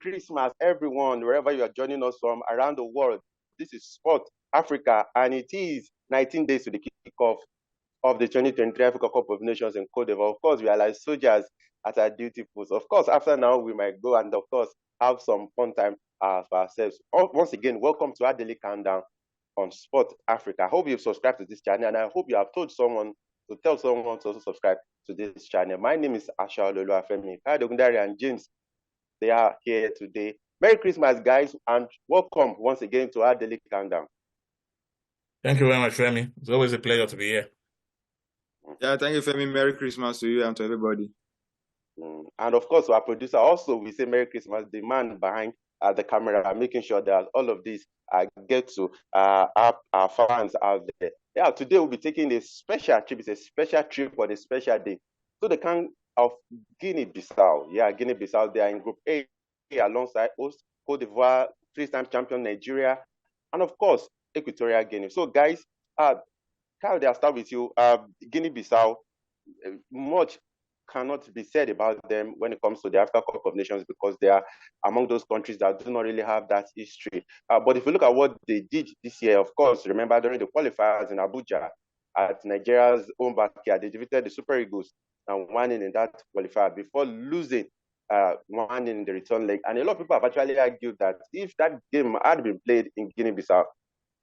Christmas, everyone, wherever you are joining us from around the world. This is Sport Africa, and it is 19 days to the kickoff of the 2023 Africa Cup of Nations in Cote d'Ivoire. Of course, we are like soldiers at our duty post. Of course, after now, we might go and, of course, have some fun time for ourselves. Once again, welcome to our daily countdown on Sport Africa. I hope you've subscribed to this channel, and I hope you have told someone to tell someone to also subscribe to this channel. My name is Asha Ololuwafemi. Kayode and James, they are here today. Merry Christmas, guys, and welcome once again to our daily countdown. Thank you very much, Femi. It's always a pleasure to be here. Yeah, thank you, Femi. Merry Christmas to you and to everybody. And of course, our producer also, we say Merry Christmas, the man behind the camera, making sure that all of this get to our fans out there. Yeah, today we'll be taking a special trip. It's a special trip on a special day. So the count of Guinea Bissau. Yeah, Guinea Bissau, they are in Group A alongside host Cote d'Ivoire, three-time champion Nigeria, and of course, Equatorial Guinea. So guys, Kyle, I'll start with you. Guinea Bissau, much cannot be said about them when it comes to the Africa Cup of Nations because they are among those countries that do not really have that history. But if you look at what they did this year, of course, remember during the qualifiers in Abuja at Nigeria's own backyard, they defeated the Super Eagles and won in that qualifier before losing one in the return leg. And a lot of people have actually argued that if that game had been played in Guinea-Bissau,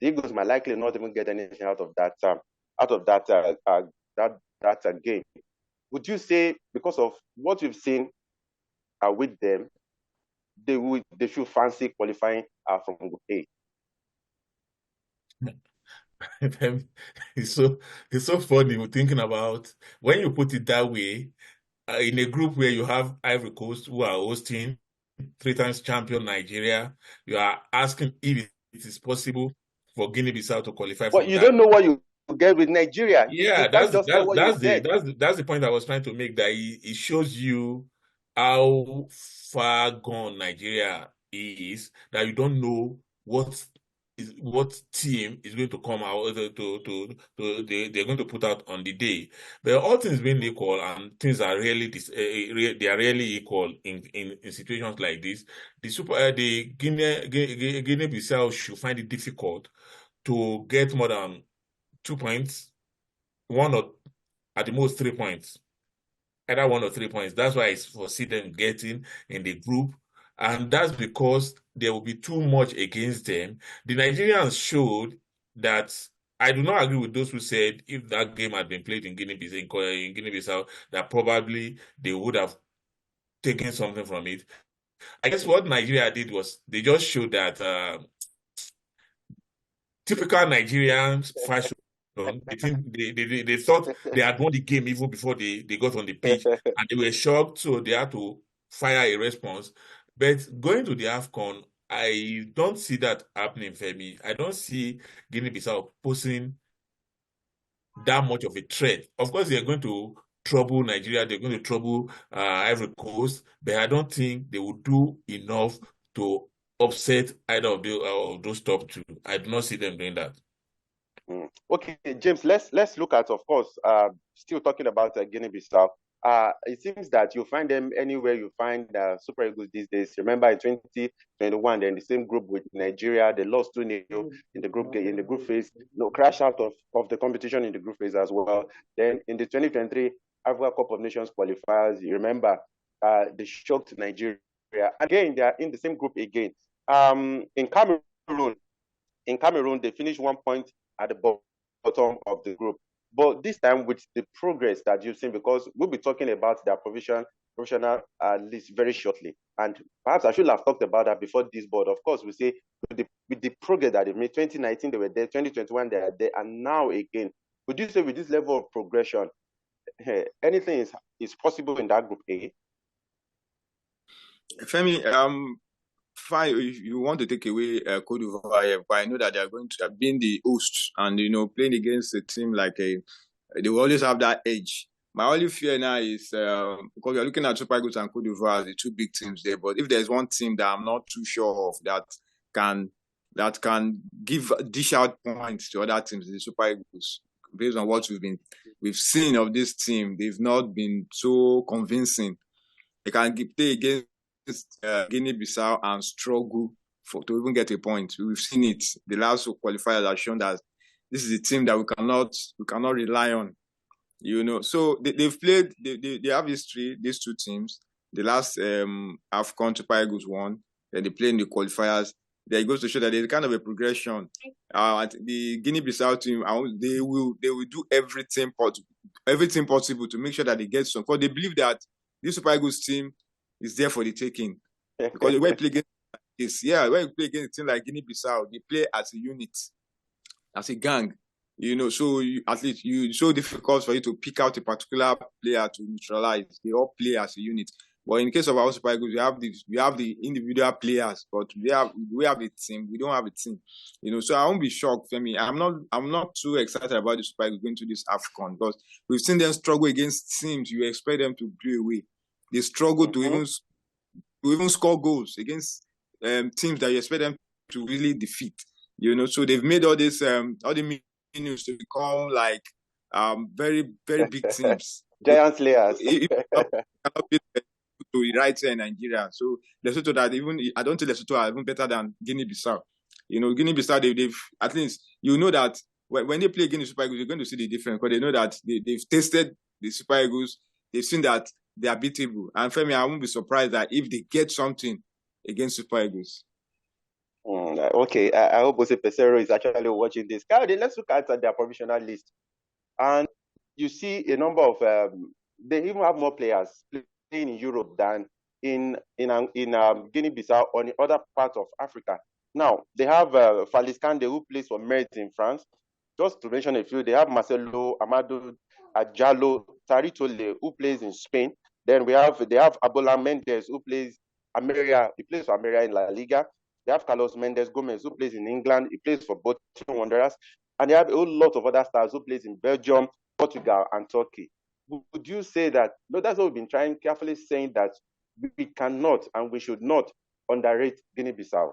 the Eagles might likely not even get anything out of that game. Would you say, because of what you've seen with them, they should fancy qualifying from Group A? It's so funny thinking about when you put it that way. In a group where you have Ivory Coast, who are hosting three times champion Nigeria, you are asking if it is possible for Guinea-Bissau to qualify. But you don't know what you get with Nigeria. Yeah, that's the point I was trying to make. That it shows you how far gone Nigeria is. That you don't know what team is going to come out they're going to put out on the day. But all things being equal, and things are really they are really equal in situations like this. The Guinea-Bissau should find it difficult to get more than 2 points, one or at the most 3 points, either 1 or 3 points. That's why I foresee them getting in the group. And that's because there will be too much against them. The Nigerians showed that. I do not agree with those who said if that game had been played in Guinea-Bissau, that probably they would have taken something from it. I guess what Nigeria did was they just showed that typical Nigerian fashion. They thought they had won the game even before they got on the pitch, and they were shocked, so they had to fire a response. But going to the AFCON, I don't see that happening, Femi. I don't see Guinea-Bissau posing that much of a threat. Of course, they're going to trouble Nigeria, they're going to trouble Ivory Coast, but I don't think they will do enough to upset either of those top two. I do not see them doing that. Okay, James, let's look at, of course, still talking about Guinea-Bissau. It seems that you find them anywhere you find Super Eagles these days. Remember in 2021, they're in the same group with Nigeria. They lost 2-0 in the group phase. Crash out of the competition in the group phase as well. Then in the 2023 Africa Cup of Nations qualifiers, you remember they shocked Nigeria. Again, they are in the same group again. In Cameroon, they finished 1 point at the bottom of the group. But this time with the progress that you've seen, because we'll be talking about their professional list very shortly. And perhaps I should have talked about that before this board. Of course, we say with the progress that they made, 2019 they were there, 2021 they are there, and now again. Would you say with this level of progression, anything is possible in that group A? Femi, fine, if you want to take away Cote d'Ivoire, but I know that they are going to have been the hosts and, playing against a team like they will always have that edge. My only fear now is because we are looking at Super Eagles and Cote d'Ivoire as the two big teams there, but if there's one team that I'm not too sure of that can dish out points to other teams, the Super Eagles. Based on what we've seen of this team, they've not been so convincing. They can play against Guinea Bissau and struggle to even get a point. We've seen it. The last qualifiers have shown that this is a team that we cannot rely on. So they've played. They have history. These two teams. The last AFCON, Super Eagles won. Then they play in the qualifiers. There it goes to show that there's kind of a progression. The Guinea-Bissau team, they will do everything possible to make sure that they get some. Because they believe that this Super Eagles team is there for the taking. Because when you play against a team like Guinea-Bissau, they play as a unit, as a gang. So at least it's so difficult for you to pick out a particular player to neutralize. They all play as a unit. But in case of our Super Eagles, we have the individual players, but we have a team. We don't have a team. So I won't be shocked, Femi. I'm not too excited about the Super Eagles going to this AFCON because we've seen them struggle against teams you expect them to blow away. They struggle to even score goals against teams that you expect them to really defeat. So they've made all this all the minions to become like very, very big teams. Giant players. Right here in Nigeria. So Lesotho that I don't think Lesotho are even better than Guinea-Bissau. Guinea-Bissau, they've at least that when they play Guinea Super Eagles, you're going to see the difference because they know that they've tasted the Super Eagles, they've seen that they are beatable. And Femi, I won't be surprised that if they get something against Super Eagles. Okay, I hope Jose Pesero is actually watching this. Let's look at their provisional list. And you see a number of, they even have more players in Europe than in Guinea-Bissau or in other parts of Africa. Now, they have Falis Kande, who plays for Metz in France. Just to mention a few, they have Marcelo Amado Ajalo Taritole, who plays in Spain. Then they have Abola Mendes, who plays Ameria. He plays for Ameria in La Liga. They have Carlos Mendes Gomez, who plays in England. He plays for Bolton Wanderers. And they have a whole lot of other stars who plays in Belgium, Portugal, and Turkey. Would you say that, that's what we've been trying, carefully saying that we cannot and we should not underrate Guinea-Bissau?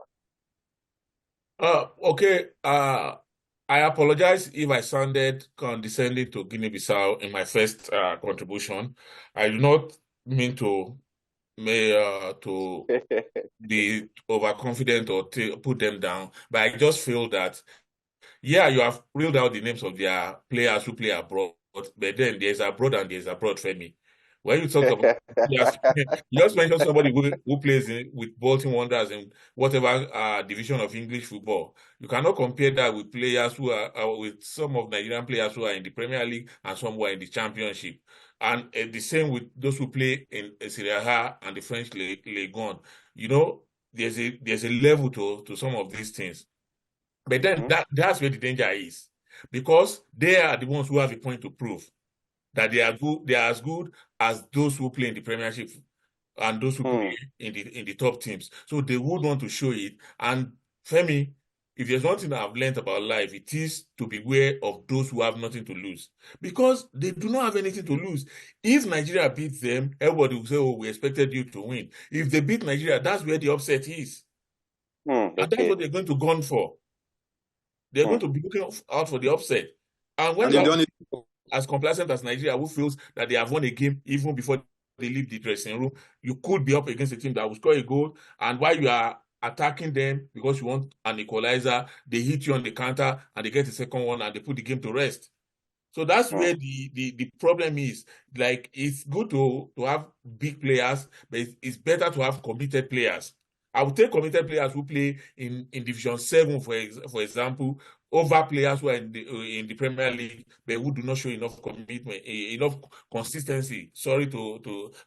Okay. I apologize if I sounded condescending to Guinea-Bissau in my first contribution. I do not mean to be overconfident or to put them down, but I just feel that, you have reeled out the names of their players who play abroad. But then there's abroad and there's abroad, Femi. When you talk about you just mentioned somebody who plays with Bolton Wanderers in whatever division of English football. You cannot compare that with players who are with some of Nigerian players who are in the Premier League and some who are in the Championship. And the same with those who play in Serie A and the French Ligue 1. There's a level to some of these things. But then that's where the danger is. Because they are the ones who have a point to prove that they are as good as those who play in the Premiership and those who play in the top teams. So they would want to show it. And Femi, if there's one thing I've learned about life, it is to beware of those who have nothing to lose. Because they do not have anything to lose. If Nigeria beats them, everybody will say, we expected you to win. If they beat Nigeria, that's where the upset is. And that's what they're going to gun for. They're going to be looking out for the upset. And when they're as complacent as Nigeria, who feels that they have won a game even before they leave the dressing room, you could be up against a team that will score a goal. And while you are attacking them because you want an equalizer, they hit you on the counter and they get the second one and they put the game to rest. So that's where the problem is. Like, it's good to have big players, but it's better to have committed players. I would take committed players who play in Division 7, for example, over players who are in the Premier League, but who do not show enough commitment, enough consistency. Sorry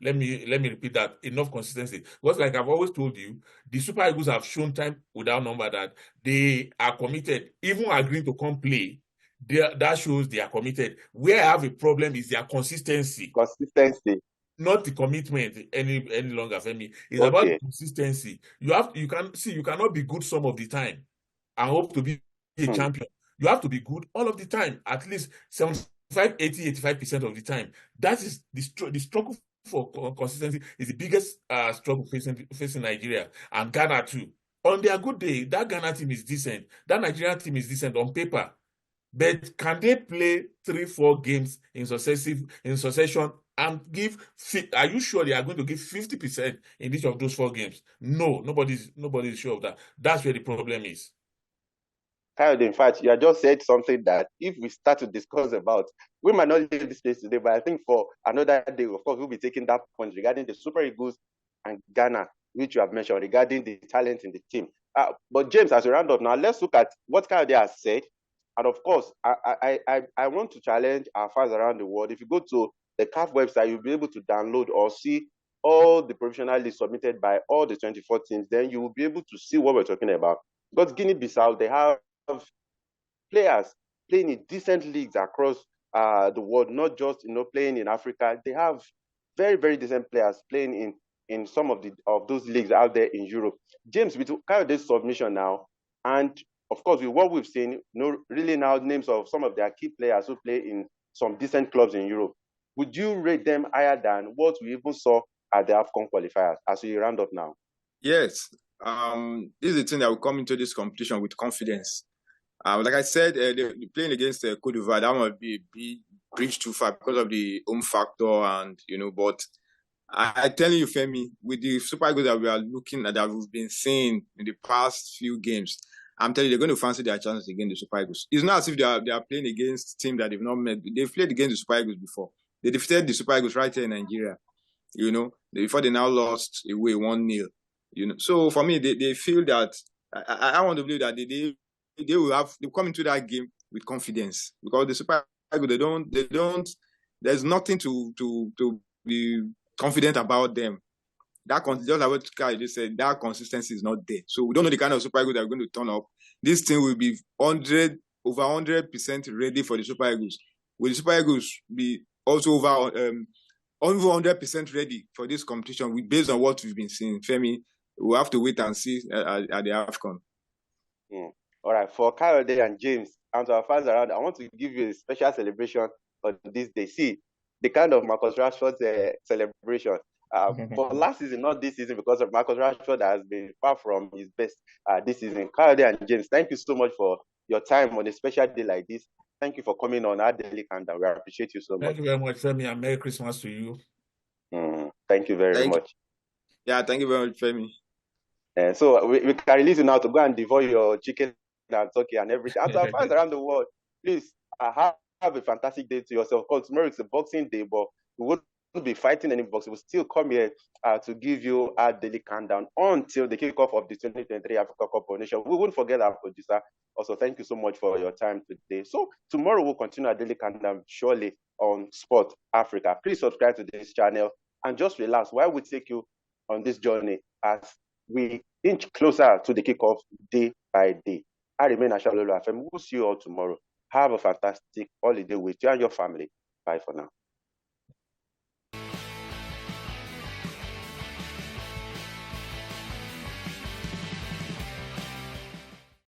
let me repeat that, enough consistency. Because like I've always told you, the Super Eagles have shown time without number that they are committed, even agreeing to come play. That shows they are committed. Where I have a problem is their consistency. Not the commitment any longer, Femi. It's about the consistency. You cannot be good some of the time and hope to be a champion. You have to be good all of the time, at least 75, 80, 85% of the time. That is the struggle for consistency is the biggest struggle facing Nigeria and Ghana too. On their good day, that Ghana team is decent. That Nigerian team is decent on paper. But can they play 3-4 games in succession and are you sure they are going to give 50% in each of those 4 games? No, nobody's sure of that. That's where the problem is. Kyle, in fact, you have just said something that if we start to discuss about, we might not leave this place today, but I think for another day, of course, we'll be taking that point regarding the Super Eagles and Ghana, which you have mentioned, regarding the talent in the team. But James, as we round up now, let's look at what Kyle has said. And of course, I want to challenge our fans around the world. If you go to the CAF website, you'll be able to download or see all the provisional lists submitted by all the 24 teams. Then you will be able to see what we're talking about. Because Guinea-Bissau, they have players playing in decent leagues across the world, not just playing in Africa. They have very, very decent players playing in some of those leagues out there in Europe. James, we carry this submission now, and of course, with what we've seen, really now names of some of their key players who play in some decent clubs in Europe. Would you rate them higher than what we even saw at the AFCON qualifiers as we round up now? Yes. This is the thing that will come into this competition with confidence. Like I said, they're playing against Cote d'Ivoire. That might be a big bridge too far because of the home factor, and but I tell you, Femi, with the Super Eagles that we are looking at, that we've been seeing in the past few games, I'm telling you, they're going to fancy their chances against the Super Eagles. It's not as if they are playing against a team that they've not met. They've played against the Super Eagles before. They defeated the Super Eagles right here in Nigeria. Before they now lost away 1-0. So for me, they feel that I want to believe that they come into that game with confidence, because the Super Eagles, they don't. There's nothing to be confident about them. Just like what Kai just said, that consistency is not there. So we don't know the kind of Super Eagles that are going to turn up. This team will be over 100% ready for the Super Eagles. Will the Super Eagles be also over 100% ready for this competition? Based on what we've been seeing, Femi, we'll have to wait and see at the AFCON. All right, for Kayode and James and to our fans around, I want to give you a special celebration on this day. See, the kind of Marcus Rashford's celebration. For last season, not this season, because of Marcus Rashford has been far from his best this season. Kayode and James, thank you so much for your time on a special day like this. Thank you for coming on our daily countdown. We appreciate you so much. Thank you very much, Femi, and Merry Christmas to you. Thank you very much. Yeah, thank you very much, Femi. So we can release you now to go and devour your chicken and turkey and everything. And to our fans around the world, please have a fantastic day to yourself. Of course, tomorrow is a Boxing Day, but we won't be fighting any boxing. We'll still come here to give you our daily countdown until the kickoff of the 2023 Africa Cup of Nations. We won't forget our producer. Also, thank you so much for your time today. So tomorrow we'll continue our daily countdown surely on Sport Africa. Please subscribe to this channel and just relax while we take you on this journey as we inch closer to the kickoff day by day. I remain Ashalolo FM. We'll see you all tomorrow. Have a fantastic holiday with you and your family. Bye for now.